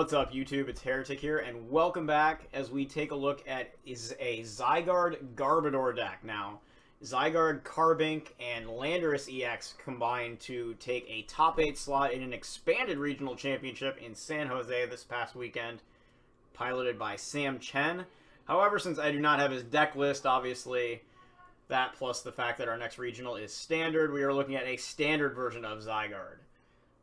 What's up, YouTube? It's Heretic here, and welcome back as we take a look at a Zygarde-Garbodor deck. Now, Zygarde, Carbink, and Landorus-EX combined to take a top 8 slot in an expanded regional championship in San Jose this past weekend, piloted by Sam Chen. However, since I do not have his deck list, obviously, that plus the fact that our next regional is standard, we are looking at a standard version of Zygarde.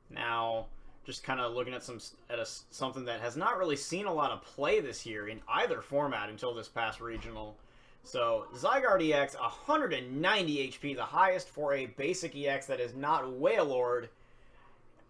Now, just kind of looking at something that has not really seen a lot of play this year in either format until this past regional. So, Zygarde-EX, 190 HP, the highest for a basic EX that is not Wailord.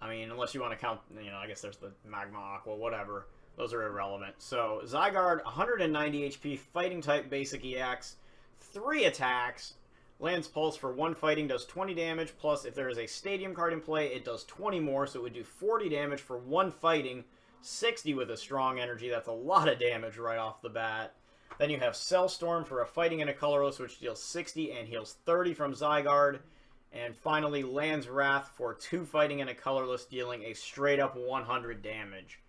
I mean, unless you want to count, I guess there's the Magma Aqua, whatever. Those are irrelevant. So, Zygarde, 190 HP, fighting type basic EX, 3 attacks. Lands Pulse for 1 fighting, does 20 damage, plus if there is a Stadium card in play, it does 20 more, so it would do 40 damage for 1 fighting, 60 with a Strong Energy. That's a lot of damage right off the bat. Then you have Cellstorm for a fighting and a colorless, which deals 60 and heals 30 from Zygarde. And finally, Land's Wrath for 2 fighting and a colorless, dealing a straight up 100 damage.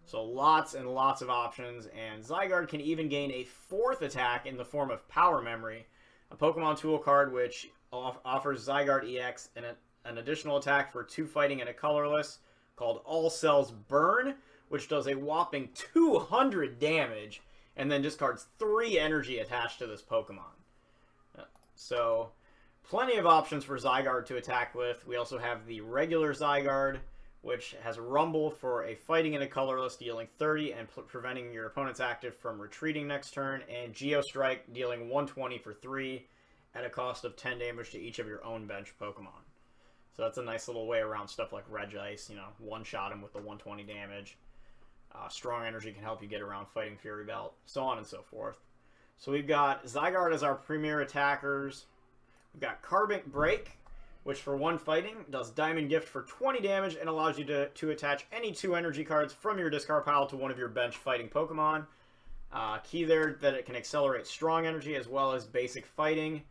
So lots and lots of options, and Zygarde can even gain a 4th attack in the form of Power Memory, a Pokemon tool card which offers Zygarde-EX an additional attack for 2 fighting and a colorless called All Cells Burn, which does a whopping 200 damage and then discards 3 energy attached to this Pokemon. So, plenty of options for Zygarde to attack with. We also have the regular Zygarde, which has Rumble for a fighting and a colorless, dealing 30 and preventing your opponent's active from retreating next turn, and Geostrike, dealing 120 for 3 at a cost of 10 damage to each of your own bench Pokemon. So that's a nice little way around stuff like Regice, one-shot him with the 120 damage. Strong Energy can help you get around Fighting Fury Belt, so on and so forth. So we've got Zygarde as our premier attackers. We've got Carbink Break, which for 1 fighting does Diamond Gift for 20 damage and allows you to attach any 2 energy cards from your discard pile to one of your bench fighting Pokemon. Key there that it can accelerate Strong Energy as well as basic fighting.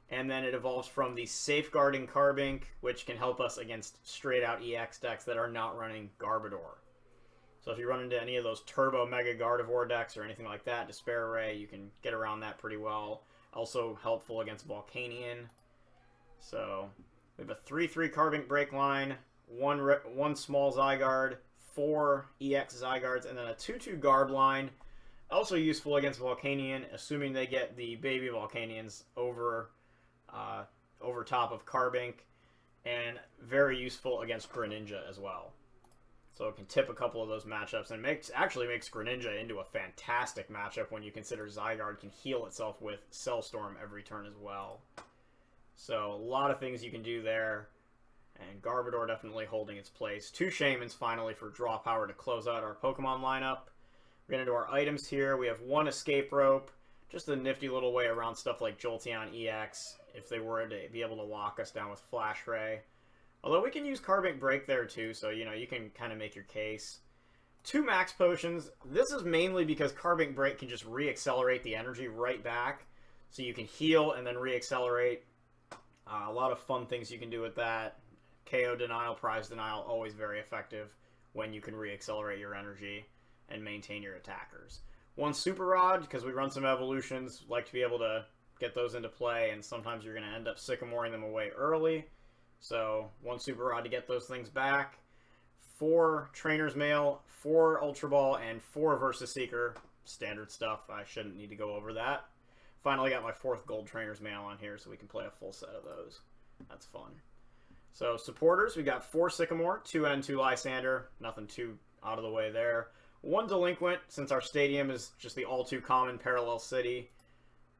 And then it evolves from the Safeguarding Carbink, which can help us against straight out EX decks that are not running Garbodor. So if you run into any of those Turbo Mega Gardevoir decks or anything like that, Despair Ray, you can get around that pretty well. Also helpful against Volcanion. So we have a 3/3 Carbink Break line, one small Zygarde, 4 EX Zygardes, and then a 2/2 Garb line. Also useful against Volcanion, assuming they get the baby Volcanions over top of Carbink, and very useful against Greninja as well. So it can tip a couple of those matchups, and actually makes Greninja into a fantastic matchup when you consider Zygarde can heal itself with Cellstorm every turn as well. So a lot of things you can do there, and Garbodor definitely holding its place. 2 Shaymins finally for draw power to close out our Pokemon lineup. We're going to do our items here. We have 1 Escape Rope, just a nifty little way around stuff like Jolteon EX if they were to be able to lock us down with Flash Ray. Although we can use Carbink Break there too, so you can kind of make your case. 2 Max Potions. This is mainly because Carbink Break can just re-accelerate the energy right back, so you can heal and then re-accelerate. A lot of fun things you can do with that. KO Denial, Prize Denial, always very effective when you can re-accelerate your energy and maintain your attackers. 1 Super Rod, because we run some evolutions, like to be able to get those into play, and sometimes you're going to end up Sycamoring them away early. So 1 Super Rod to get those things back. 4 Trainer's Mail, 4 Ultra Ball, and 4 Versus Seeker. Standard stuff. I shouldn't need to go over that. Finally got my 4th Gold Trainer's Mail on here, so we can play a full set of those. That's fun. So supporters, we got 4 Sycamore, 2 N, 2 Lysander. Nothing too out of the way there. 1 Delinquent, since our stadium is just the all too common Parallel City.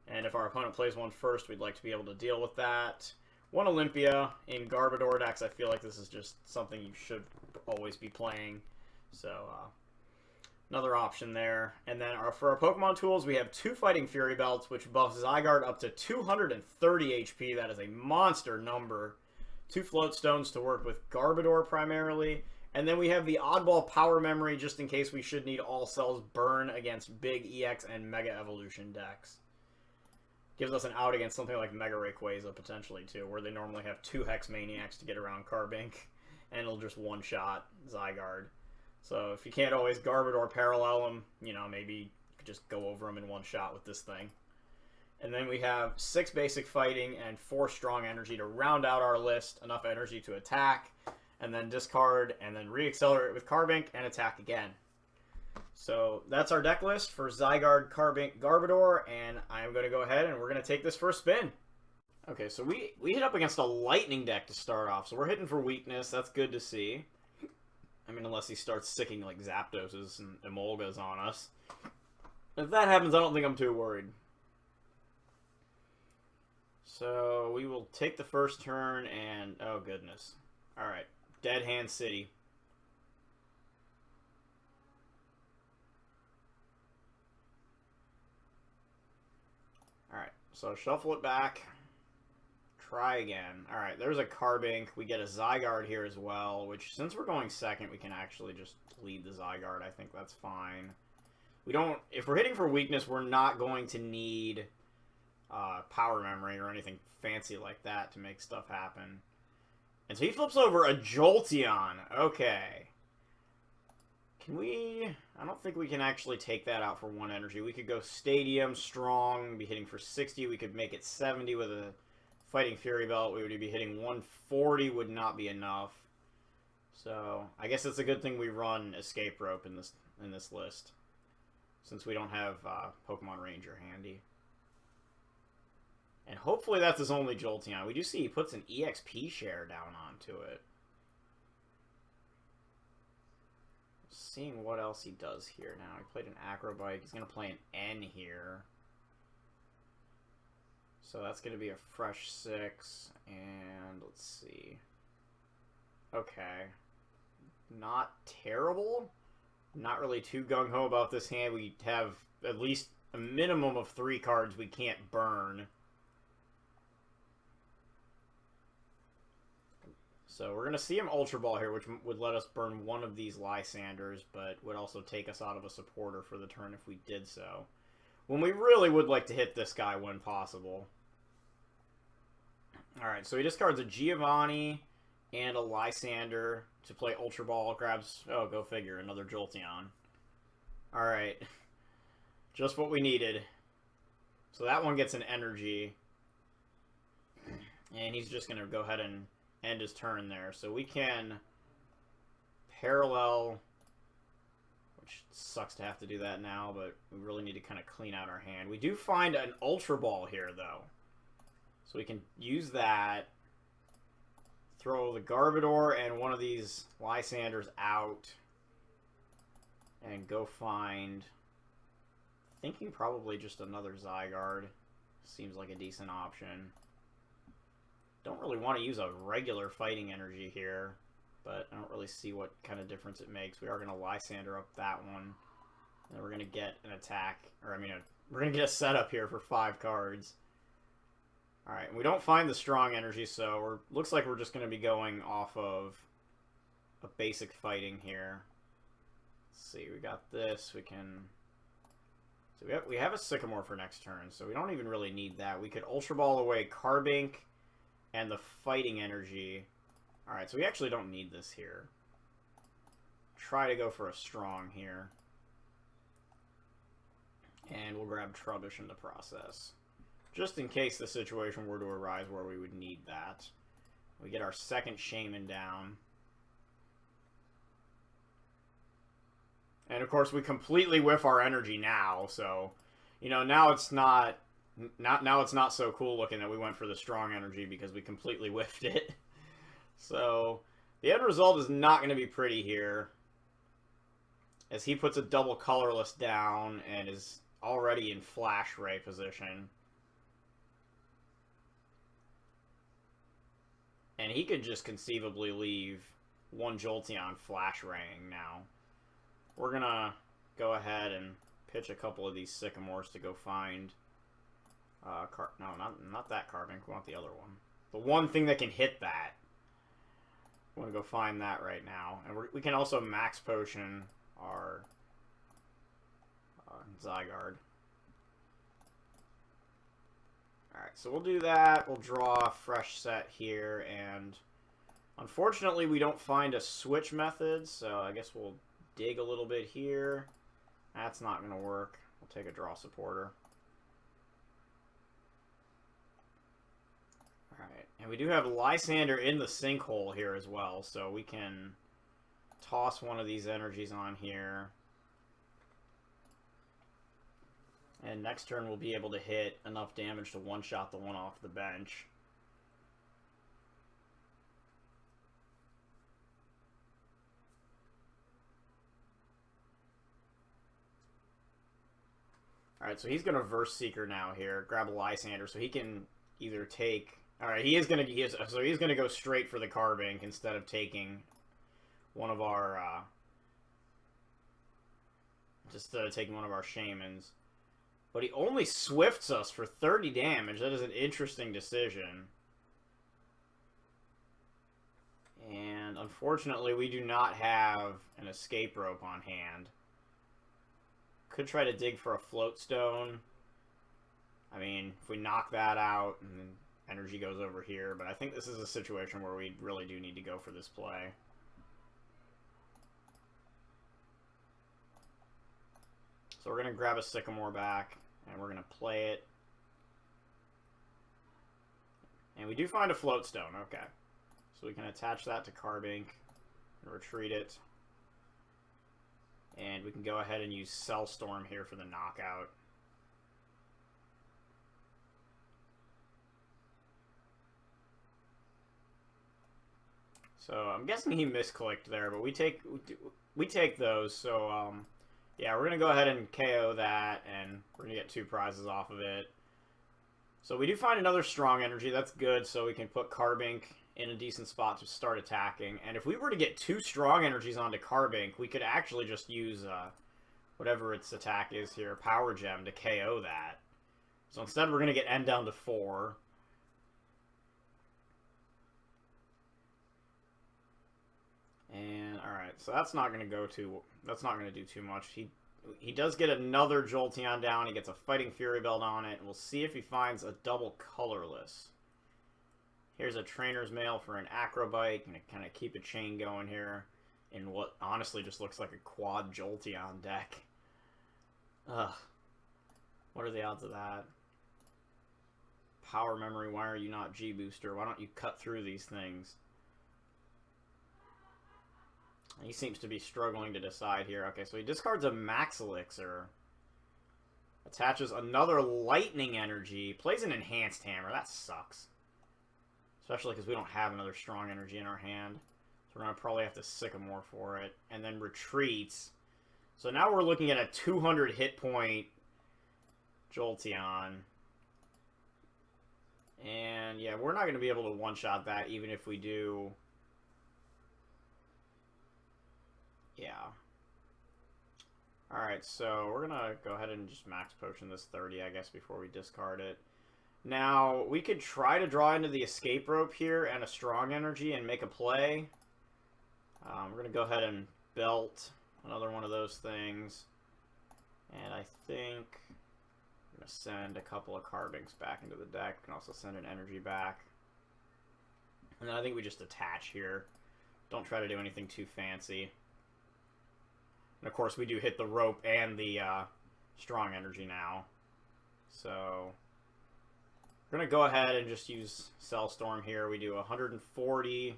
And if our opponent plays one first, we'd like to be able to deal with that. 1 Olympia. In Garbodor decks, I feel like this is just something you should always be playing. So, another option there. And then for our Pokemon tools, we have 2 Fighting Fury Belts, which buffs Zygarde up to 230 HP. That is a monster number. 2 Float Stones to work with Garbodor primarily. And then we have the Oddball Power Memory, just in case we should need All Cells Burn against big EX and Mega Evolution decks. Gives us an out against something like Mega Rayquaza potentially too, where they normally have 2 Hex Maniacs to get around Carbink, and it'll just one-shot Zygarde. So if you can't always Garbodor parallel him, you know, maybe you could just go over him in one shot with this thing. And then we have 6 basic fighting and 4 strong energy to round out our list. Enough energy to attack, and then discard, and then re-accelerate with Carbink and attack again. So that's our deck list for Zygarde, Carbink, Garbodor, and I'm going to go ahead and we're going to take this for a spin. Okay, so we hit up against a lightning deck to start off, so we're hitting for weakness. That's good to see. I mean, unless he starts sicking like Zapdoses and Emolgas on us. If that happens, I don't think I'm too worried. So we will take the first turn and... oh, goodness. Alright. Dead Hand City. Alright. So shuffle it back. Try again. Alright, there's a Carbink. We get a Zygarde here as well, which since we're going second, we can actually just lead the Zygarde. I think that's fine. We don't... if we're hitting for weakness, we're not going to need... power memory or anything fancy like that to make stuff happen. And so he flips over a Jolteon. Okay. Can we... I don't think we can actually take that out for 1 energy. We could go Stadium, Strong, be hitting for 60. We could make it 70 with a Fighting Fury Belt. We would be hitting 140, would not be enough. So, I guess it's a good thing we run Escape Rope in this list. Since we don't have Pokemon Ranger handy. And hopefully that's his only Jolteon. We do see he puts an EXP share down onto it. Seeing what else he does here now. He played an Acrobike. He's going to play an N here. So that's going to be a fresh 6. And let's see. Okay. Not terrible. Not really too gung-ho about this hand. We have at least a minimum of 3 cards we can't burn. So we're going to see him Ultra Ball here, which would let us burn one of these Lysanders, but would also take us out of a supporter for the turn if we did so. When we really would like to hit this guy when possible. Alright, so he discards a Giovanni and a Lysander to play Ultra Ball. Grabs, oh, go figure, another Jolteon. Alright. Just what we needed. So that one gets an energy. And he's just going to go ahead and end his turn there. So we can parallel, which sucks to have to do that now, but we really need to kind of clean out our hand. We do find an Ultra Ball here, though. So we can use that, throw the Garbodor and one of these Lysanders out, and go find, thinking probably just another Zygarde. Seems like a decent option. Don't really want to use a regular fighting energy here, but I don't really see what kind of difference it makes. We are going to Lysander up that one, and we're going to get an attack, or I mean, we're going to get a setup here for 5 cards. Alright, and we don't find the strong energy, so looks like we're just going to be going off of a basic fighting here. Let's see, we got this, we can... so we have a Sycamore for next turn, so we don't even really need that. We could Ultra Ball away Carbink and the fighting energy. Alright, so we actually don't need this here. Try to go for a strong here. And we'll grab Trubbish in the process. Just in case the situation were to arise where we would need that. We get our second Shaman down. And of course we completely whiff our energy now, so... you know, now it's not so cool looking that we went for the strong energy because we completely whiffed it. So, the end result is not going to be pretty here. As he puts a double colorless down and is already in Flash Ray position. And he could just conceivably leave one Jolteon Flash Raying now. We're going to go ahead and pitch a couple of these Sycamores to go find... no, not that Carbink. We want the other one. The one thing that can hit that. We want to go find that right now. And we can also Max Potion our Zygarde. Alright, so we'll do that. We'll draw a fresh set here. And unfortunately, we don't find a switch method. So I guess we'll dig a little bit here. That's not going to work. We'll take a draw supporter. Alright, and we do have Lysander in the sinkhole here as well, so we can toss one of these energies on here. And next turn we'll be able to hit enough damage to one-shot the one off the bench. Alright, so he's going to Vespiquen now here, grab a Lysander, so he can either take... Alright, he's going to go straight for the Carbink instead of taking one of our... taking one of our Shamans. But he only swifts us for 30 damage. That is an interesting decision. And unfortunately, we do not have an escape rope on hand. Could try to dig for a float stone. I mean, if we knock that out, and then energy goes over here. But I think this is a situation where we really do need to go for this play. So we're going to grab a Sycamore back, and we're going to play it. And we do find a float stone, okay. So we can attach that to Carbink and retreat it. And we can go ahead and use Cell Storm here for the knockout. So I'm guessing he misclicked there, but we take those. So yeah, we're gonna go ahead and KO that, and we're gonna get 2 prizes off of it. So we do find another strong energy. That's good. So we can put Carbink in a decent spot to start attacking. And if we were to get 2 strong energies onto Carbink, we could actually just use whatever its attack is here, Power Gem, to KO that. So instead, we're gonna get N down to 4. And alright, so that's not gonna do too much. He does get another Jolteon down, he gets a Fighting Fury Belt on it, and we'll see if he finds a double colorless. Here's a Trainer's Mail for an Acrobike, and kind of keep a chain going here in what honestly just looks like a quad Jolteon deck. Ugh. What are the odds of that? Power Memory, why are you not G-Booster? Why don't you cut through these things? He seems to be struggling to decide here. Okay, so he discards a Max Elixir. Attaches another Lightning Energy. Plays an Enhanced Hammer. That sucks. Especially because we don't have another strong energy in our hand. So we're going to probably have to Sycamore for it. And then retreats. So now we're looking at a 200 hit point Jolteon. And yeah, we're not going to be able to one-shot that even if we do... Yeah. Alright, so we're going to go ahead and just Max Potion this 30, I guess, before we discard it. Now, we could try to draw into the Escape Rope here and a Strong Energy and make a play. We're going to go ahead and Belt another one of those things. And I think I'm going to send a couple of Carbinks back into the deck. We can also send an Energy back. And then I think we just attach here. Don't try to do anything too fancy. And of course, we do hit the rope and the strong energy now. So we're going to go ahead and just use Cell Storm here. We do 140.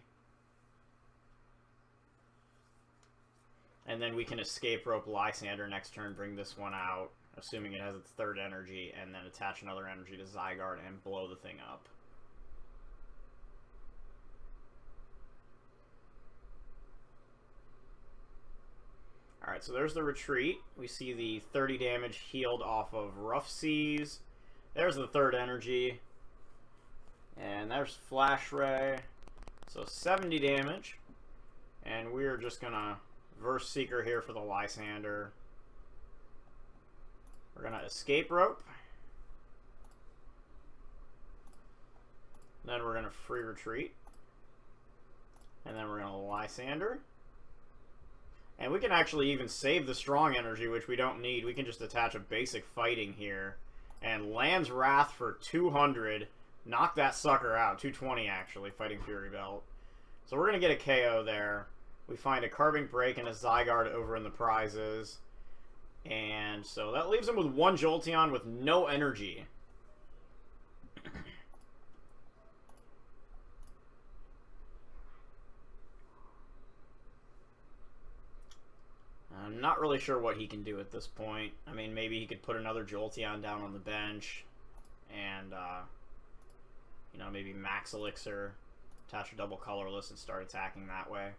And then we can escape rope Lysander next turn, bring this one out, assuming it has its 3rd energy, and then attach another energy to Zygarde and blow the thing up. Alright, so there's the retreat. We see the 30 damage healed off of Rough Seas. There's the 3rd energy. And there's Flash Ray. So 70 damage. And we're just going to Vespiquen here for the Lysander. We're going to Escape Rope. Then we're going to Free Retreat. And then we're going to Lysander. And we can actually even save the strong energy, which we don't need. We can just attach a basic fighting here. And Land's Wrath for 200. Knock that sucker out. 220, actually. Fighting Fury Belt. So we're going to get a KO there. We find a Carbink Break and a Zygarde over in the prizes. And so that leaves him with one Jolteon with no energy. I'm not really sure what he can do at this point. I mean, maybe he could put another Jolteon down on the bench. And, you know, maybe Max Elixir, attach a double colorless and start attacking that way.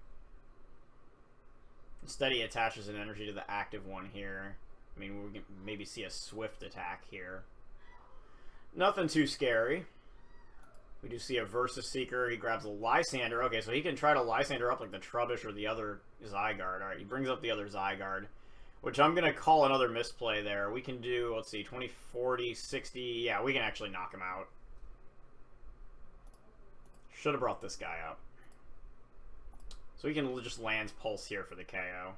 Instead, he attaches an energy to the active one here. I mean, we can maybe see a swift attack here. Nothing too scary. We do see a Versus Seeker. He grabs a Lysander. Okay, so he can try to Lysander up like the Trubbish or the other Zygarde. Alright, he brings up the other Zygarde, which I'm going to call another misplay there. We can do, let's see, 20, 40, 60. Yeah, we can actually knock him out. Should have brought this guy up. So we can just Lance Pulse here for the KO.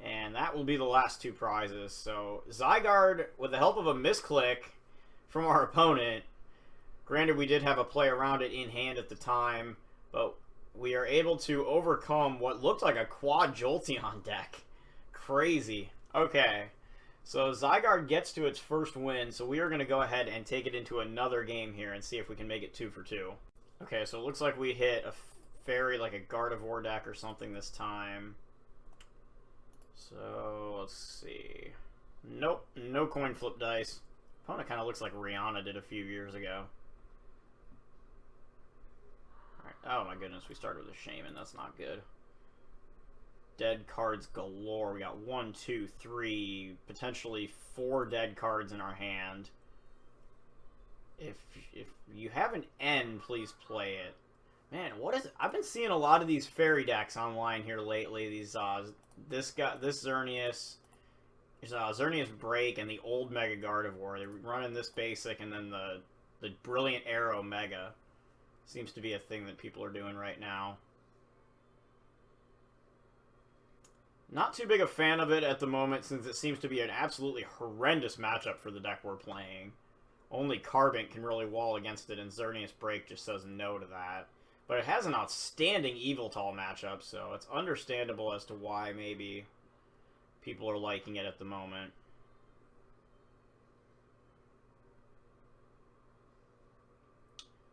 And that will be the last two prizes. So Zygarde, with the help of a misclick from our opponent, granted we did have a play around it in hand at the time, but we are able to overcome what looked like a quad Jolteon deck. Crazy. Okay. So Zygarde gets to its first win, so we are going to go ahead and take it into another game here and see if we can make it 2 for 2. Okay, so it looks like we hit a fairy, like a Gardevoir deck or something this time. So, let's see. Nope, no coin flip dice. Opponent kind of looks like Rihanna did a few years ago. Alright, oh my goodness, we started with a Shaman, that's not good. Dead cards galore. We got 1, 2, 3, potentially 4 dead cards in our hand. If you have an N, please play it. Man, what is it? I've been seeing a lot of these fairy decks online here lately. These this Xerneas, there's Xerneas Break and the old Mega Gardevoir. They're running this basic and then the Brilliant Arrow Mega. Seems to be a thing that people are doing right now. Not too big a fan of it at the moment, since it seems to be an absolutely horrendous matchup for the deck we're playing. Only Carbink can really wall against it, and Xerneas Break just says no to that. But it has an outstanding Yveltal matchup, so it's understandable as to why maybe people are liking it at the moment.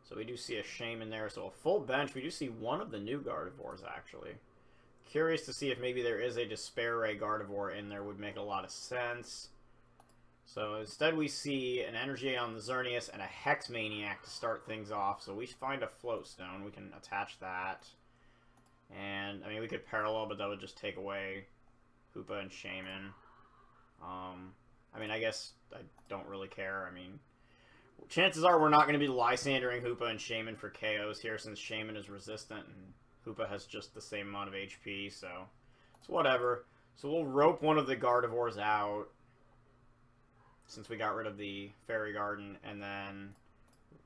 So we do see a Shaman there, so a full bench. We do see one of the new Gardevoirs, actually. Curious to see if maybe there is a Despair Ray Gardevoir in there. Would make a lot of sense. So instead we see an Energy on the Xerneas and a Hex Maniac to start things off. So we find a Float Stone. We can attach that. And, I mean, we could Parallel, but that would just take away Hoopa and Shaman. I mean, I guess I don't really care. I mean, chances are we're not going to be Lysandering Hoopa and Shaman for KOs here, since Shaman is resistant and Hoopa has just the same amount of HP, so it's whatever. So we'll rope one of the Gardevoirs out, since we got rid of the Fairy Garden, and then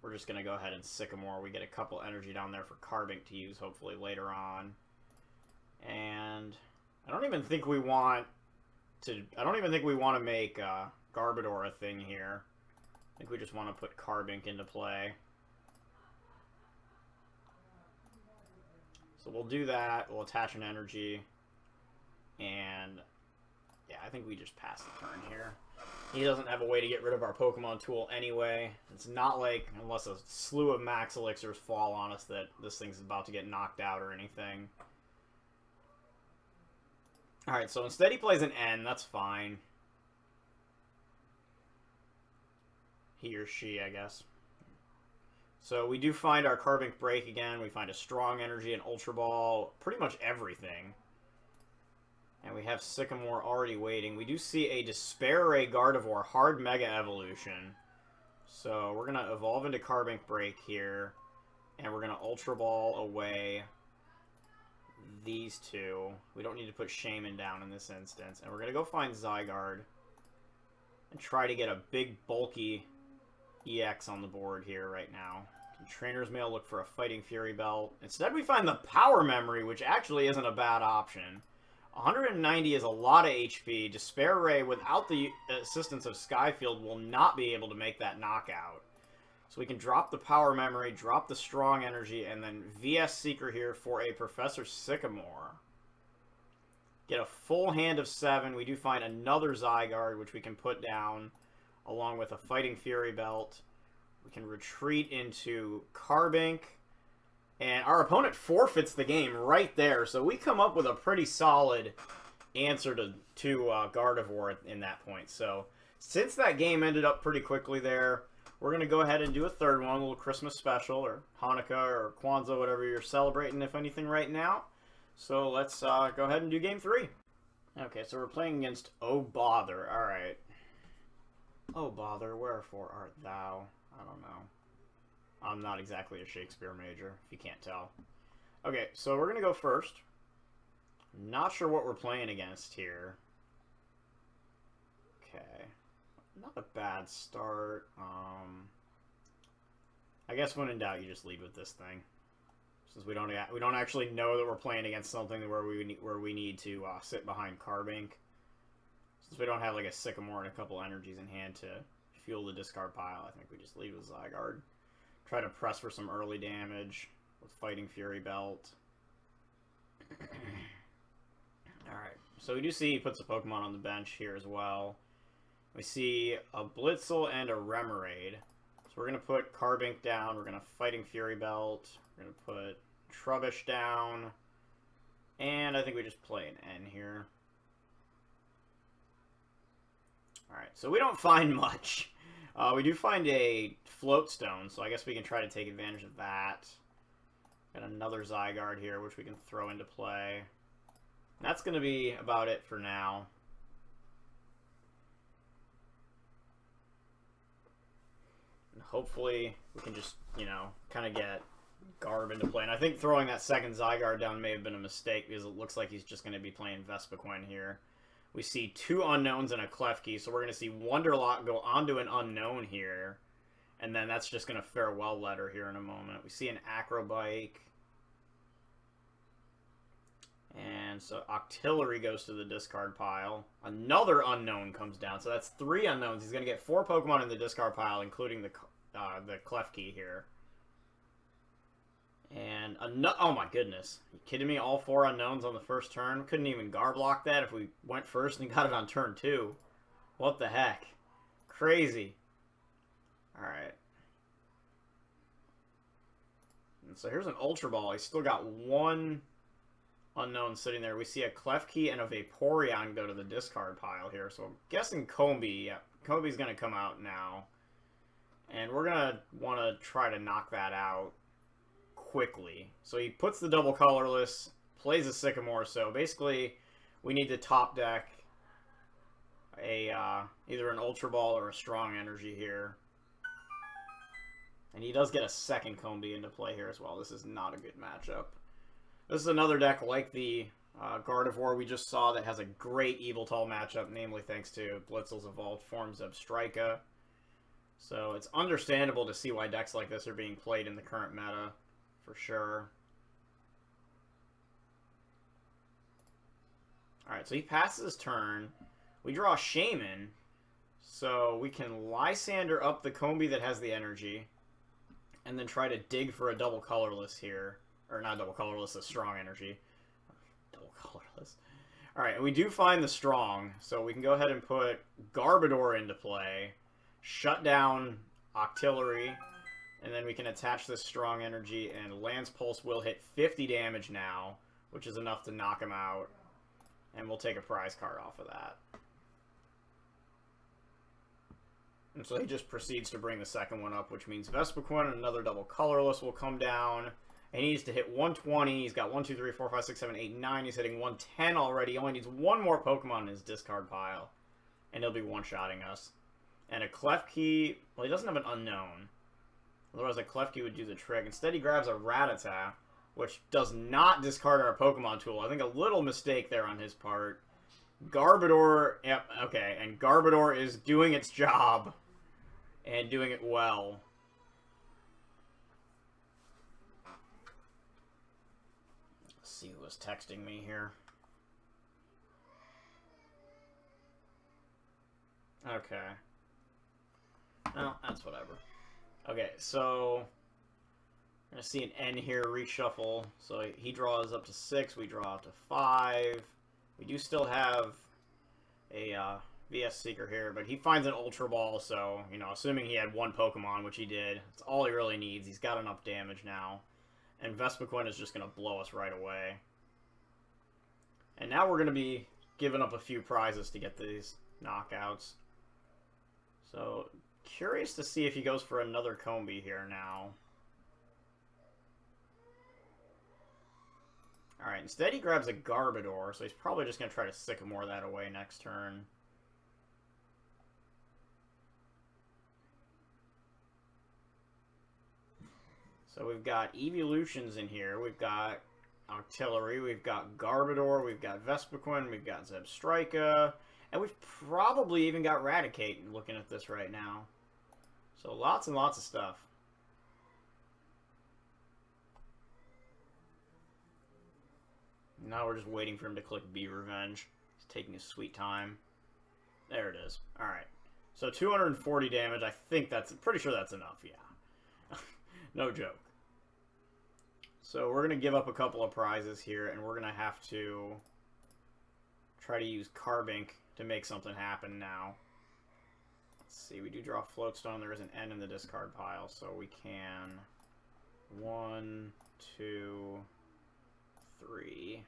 we're just going to go ahead and Sycamore. We get a couple energy down there for Carbink to use, hopefully, later on. And I don't even think we want to make Garbodor a thing here. I think we just want to put Carbink into play. So we'll do that. We'll attach an energy. And yeah, I think we just pass the turn here. He doesn't have a way to get rid of our Pokemon tool anyway. It's not like, unless a slew of Max Elixirs fall on us, that this thing's about to get knocked out or anything. Alright, so instead he plays an N. That's fine. He or she, I guess. So we do find our Carbink Break again. We find a Strong Energy, an Ultra Ball, pretty much everything. And we have Sycamore already waiting. We do see a Despair Ray Gardevoir Hard Mega Evolution. So we're going to evolve into Carbink Break here. And we're going to Ultra Ball away these two. We don't need to put Shaman down in this instance. And we're going to go find Zygarde and try to get a big, bulky EX on the board here right now. Trainer's Mail, look for a Fighting Fury Belt. Instead, we find the Power Memory, which actually isn't a bad option. 190 is a lot of HP. Despair Ray, without the assistance of Skyfield, will not be able to make that knockout. So we can drop the Power Memory, drop the Strong Energy, and then VS Seeker here for a Professor Sycamore. Get a full hand of 7. We do find another Zygarde, which we can put down, along with a Fighting Fury Belt. We can retreat into Carbink. And our opponent forfeits the game right there. So we come up with a pretty solid answer to Gardevoir in that point. So since that game ended up pretty quickly there, we're going to go ahead and do a third one, a little Christmas special, or Hanukkah, or Kwanzaa, whatever you're celebrating, if anything, right now. So let's go ahead and do game 3. Okay, so we're playing against Oh Bother. Alright. Oh Bother, wherefore art thou? I don't know. I'm not exactly a Shakespeare major, if you can't tell. Okay, so we're going to go first. Not sure what we're playing against here. Okay. Not a bad start. I guess when in doubt, you just lead with this thing, since we don't actually know that we're playing against something where we need to sit behind Carbink. Since we don't have like a Sycamore and a couple energies in hand to fuel the discard pile, I think we just lead with Zygarde. Try to press for some early damage with Fighting Fury Belt. Alright, so we do see he puts a Pokemon on the bench here as well. We see a Blitzel and a Remoraid. So we're going to put Carbink down. We're going to Fighting Fury Belt. We're going to put Trubbish down. And I think we just play an N here. Alright, so we don't find much. We do find a Float Stone, so I guess we can try to take advantage of that. Got another Zygarde here, which we can throw into play. That's going to be about it for now. Hopefully, we can just, you know, kind of get Garb into play. And I think throwing that second Zygarde down may have been a mistake, because it looks like he's just going to be playing Vespiquen here. We see 2 unknowns and a Klefki, so we're going to see Wonderlock go onto an unknown here. And then that's just going to farewell letter here in a moment. We see an Acrobike. And so Octillery goes to the discard pile. Another unknown comes down, so that's 3 unknowns. He's going to get 4 Pokemon in the discard pile, including the Klefki here. And oh my goodness, are you kidding me? All 4 unknowns on the first turn. Couldn't even Garblock that if we went first and got it on turn 2. What the heck? Crazy. All right. And so here's an Ultra Ball. He's still got 1 unknown sitting there. We see a Klefki and a Vaporeon go to the discard pile here. So I'm guessing Combi. Yeah, Combi's going to come out now. And we're going to want to try to knock that out quickly. So he puts the double colorless, plays a Sycamore. So basically, we need to top deck a either an Ultra Ball or a Strong Energy here. And he does get a second Combi into play here as well. This is not a good matchup. This is another deck like the Gardevoir we just saw that has a great Yveltal matchup, namely thanks to Blitzel's evolved forms of Strika. So it's understandable to see why decks like this are being played in the current meta, for sure. Alright, so he passes his turn. We draw a Shaman, so we can Lysander up the Combi that has the energy, and then try to dig for a double colorless here. Or not double colorless, a Strong Energy. Double colorless. Alright, and we do find the Strong, so we can go ahead and put Garbodor into play, shut down Octillery, and then we can attach this Strong Energy, and Lance Pulse will hit 50 damage now, which is enough to knock him out. And we'll take a prize card off of that. And so he just proceeds to bring the second one up, which means Vespiquen and another double colorless will come down. And he needs to hit 120. He's got 1, 2, 3, 4, 5, 6, 7, 8, 9. He's hitting 110 already. He only needs 1 more Pokemon in his discard pile. And he'll be one-shotting us. And a Klefki, well, he doesn't have an unknown. Otherwise, a Klefki would do the trick. Instead, he grabs a Rattata, which does not discard our Pokemon tool. I think a little mistake there on his part. Garbodor, yep, okay. And Garbodor is doing its job. And doing it well. Let's see who was texting me here. Okay. Well, that's whatever. Okay, so I'm gonna see an N here, reshuffle. So he draws up to 6, we draw up to 5. We do still have a VS Seeker here, but he finds an Ultra Ball, so, you know, assuming he had one Pokemon, which he did, that's all he really needs. He's got enough damage now. And Vespiquen is just going to blow us right away. And now we're going to be giving up a few prizes to get these knockouts. So, curious to see if he goes for another Combi here now. Alright, instead he grabs a Garbodor, so he's probably just going to try to Sycamore that away next turn. So we've got Evolutions in here, we've got Octillery, we've got Garbodor, we've got Vespiquen, we've got Zebstrika, and we've probably even got Raticate looking at this right now. So lots and lots of stuff. Now we're just waiting for him to click Be Revenge. He's taking his sweet time. There it is. Alright. So 240 damage. I think that's... pretty sure that's enough, yeah. No joke. So we're going to give up a couple of prizes here, and we're going to have to try to use Carbink to make something happen now. Let's see. We do draw Floatstone. There is an N in the discard pile, so we can... 1, 2... 3.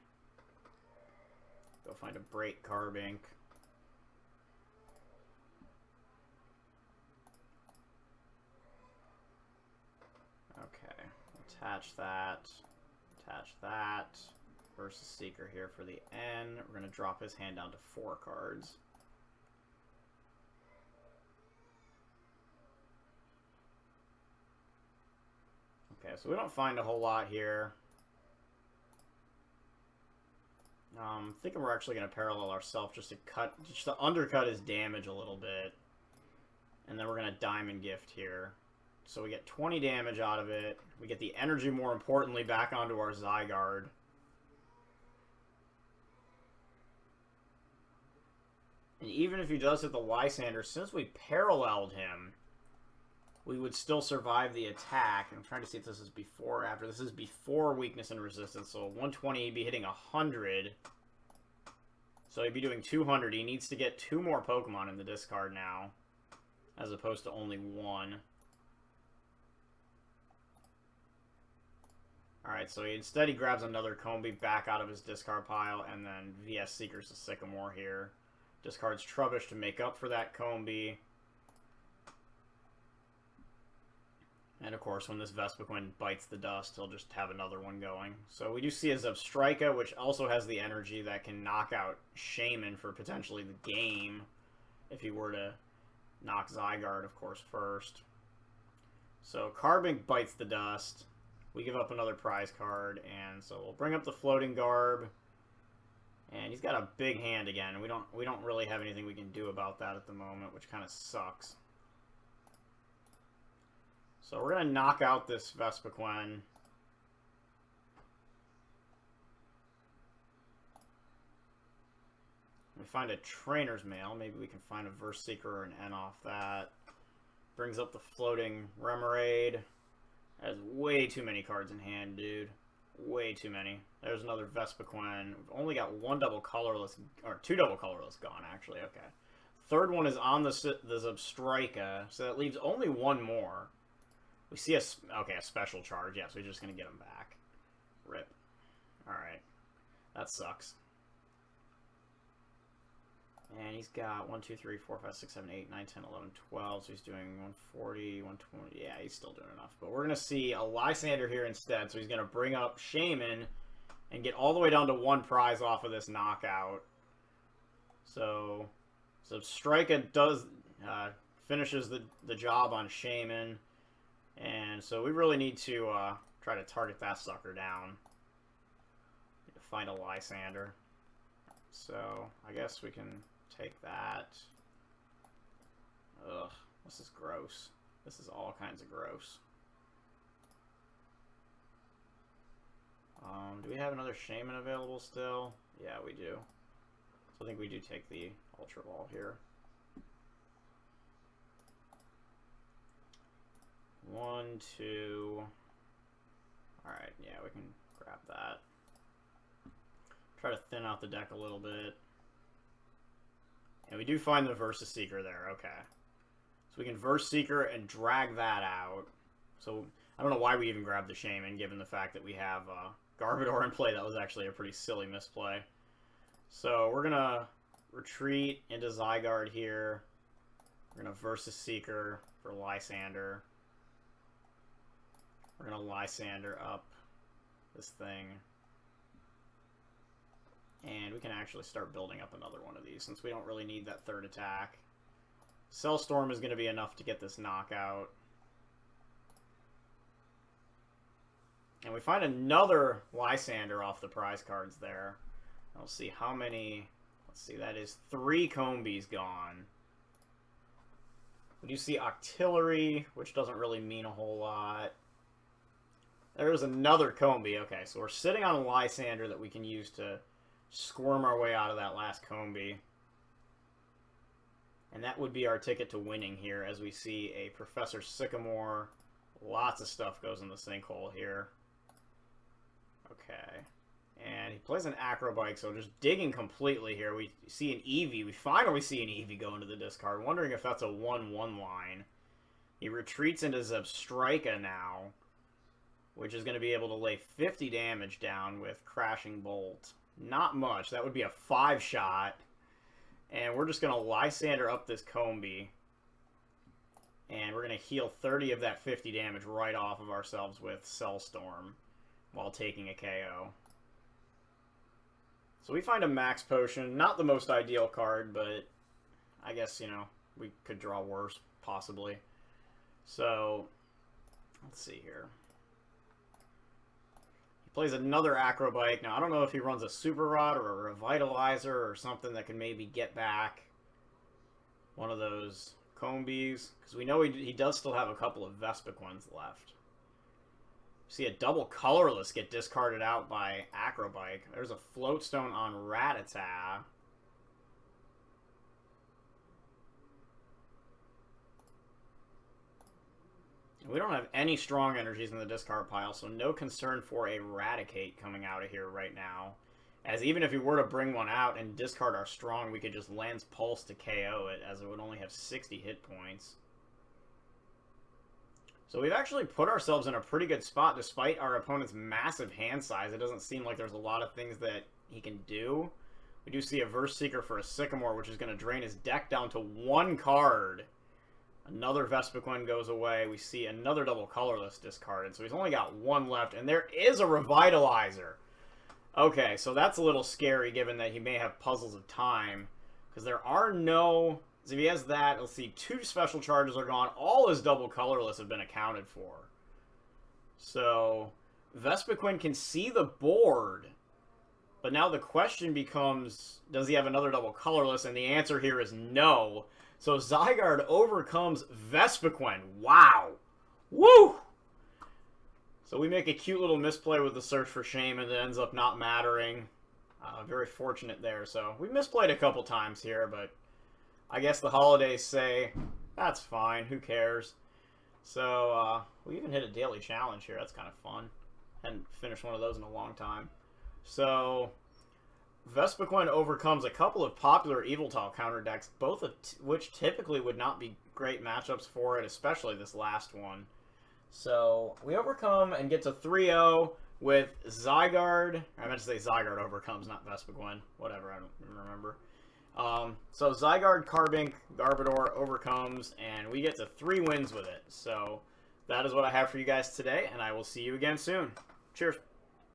Go find a break Carbink. Okay. Attach that. Attach that. Versus Seeker here for the N. We're going to drop his hand down to 4 cards. Okay, so we don't find a whole lot here. Thinking we're actually going to parallel ourselves just to undercut his damage a little bit. And then we're going to Diamond Gift here. So we get 20 damage out of it. We get the energy, more importantly, back onto our Zygarde. And even if he does hit the Lysander, since we paralleled him, we would still survive the attack. I'm trying to see if this is before or after. This is before Weakness and Resistance. So 120, he'd be hitting 100. So he'd be doing 200. He needs to get 2 more Pokemon in the discard now, as opposed to only 1. Alright, so instead he grabs another Combi back out of his discard pile, and then VS Seekers the Sycamore here. Discards Trubbish to make up for that Combi. And of course, when this Vespiquen bites the dust, he'll just have another one going. So we do see a Zebstrika, which also has the energy that can knock out Shaman for potentially the game, if he were to knock Zygarde, of course, first. So Carbink bites the dust. We give up another prize card, and so we'll bring up the Floating Garb. And he's got a big hand again. We don't really have anything we can do about that at the moment, which kind of sucks. So we're going to knock out this Vespiquen. We find a Trainer's Mail. Maybe we can find a Verse Seeker or an N off that. Brings up the Floating Remoraid. Has way too many cards in hand, dude. Way too many. There's another Vespiquen. We've only got 1 double colorless, or 2 double colorless gone, actually. Okay. Third one is on the Zebstrika, so that leaves only 1 more. We see a special charge. Yeah, so we're just going to get him back. Rip. Alright. That sucks. And he's got 1, 2, 3, 4, 5, 6, 7, 8, 9, 10, 11, 12. So he's doing 140, 120. Yeah, he's still doing enough. But we're going to see a Lysander here instead. So he's going to bring up Shaman and get all the way down to 1 prize off of this knockout. So Zebstrika does finishes the job on Shaman. And so we really need to try to target that sucker down. Need to find a Lysander. So I guess we can take that. Ugh, this is gross. This is all kinds of gross. Do we have another Shaman available still? Yeah, we do. So I think we do take the Ultra Ball here. into... Alright, yeah, we can grab that. Try to thin out the deck a little bit. And we do find the Versus Seeker there, okay. So we can Versus Seeker and drag that out. So I don't know why we even grabbed the Shaman, given the fact that we have Garbodor in play. That was actually a pretty silly misplay. So we're going to retreat into Zygarde here. We're going to Versus Seeker for Lysander. We're going to Lysander up this thing. And we can actually start building up another one of these, since we don't really need that third attack. Cellstorm is going to be enough to get this knockout. And we find another Lysander off the prize cards there. I'll see how many... Let's see, that is 3 Combees gone. We do see Octillery, which doesn't really mean a whole lot. There's another Combee. Okay, so we're sitting on a Lysander that we can use to squirm our way out of that last Combee. And that would be our ticket to winning here, as we see a Professor Sycamore. Lots of stuff goes in the sinkhole here. Okay. And he plays an Acrobike, so just digging completely here. We see an Eevee. We finally see an Eevee go into the discard. Wondering if that's a 1-1 line. He retreats into Zebstrika now, which is going to be able to lay 50 damage down with Crashing Bolt. Not much. That would be a 5-shot. And we're just going to Lysander up this Combee. And we're going to heal 30 of that 50 damage right off of ourselves with Cellstorm while taking a KO. So we find a Max Potion. Not the most ideal card, but I guess, you know, we could draw worse, possibly. So, let's see here. Plays another Acrobike. Now, I don't know if he runs a Super Rod or a Revitalizer or something that can maybe get back one of those Combees. Because we know he does still have a couple of Vespiquens left. See a double Colorless get discarded out by Acrobike. There's a Floatstone on Rattata. We don't have any strong energies in the discard pile, so no concern for Eradicate coming out of here right now. As even if we were to bring one out and discard our strong, we could just Lance Pulse to KO it, as it would only have 60 hit points. So we've actually put ourselves in a pretty good spot, despite our opponent's massive hand size. It doesn't seem like there's a lot of things that he can do. We do see a Verse Seeker for a Sycamore, which is going to drain his deck down to 1 card. Another Vespiquen goes away. We see another double Colorless discarded. So he's only got 1 left. And there is a Revitalizer. Okay, so that's a little scary given that he may have Puzzles of Time. Because there are no... So if he has that, let's see, 2 special charges are gone. All his double Colorless have been accounted for. So Vespiquen can see the board. But now the question becomes, does he have another double Colorless? And the answer here is no. So Zygarde overcomes Vespiquen. Wow. Woo! So we make a cute little misplay with the search for Shaman that ends up not mattering. Very fortunate there. So we misplayed a couple times here, but I guess the holidays say, that's fine, who cares? So we even hit a daily challenge here. That's kind of fun. Hadn't finished one of those in a long time. So Vespiquen overcomes a couple of popular Yveltal counter decks, both of which typically would not be great matchups for it, especially this last one. So we overcome and get to 3-0 with Zygarde. I meant to say Zygarde overcomes, not Vespiquen. Whatever, I don't remember. So Zygarde, Carbink, Garbodor overcomes, and we get to 3 wins with it. So that is what I have for you guys today, and I will see you again soon. Cheers.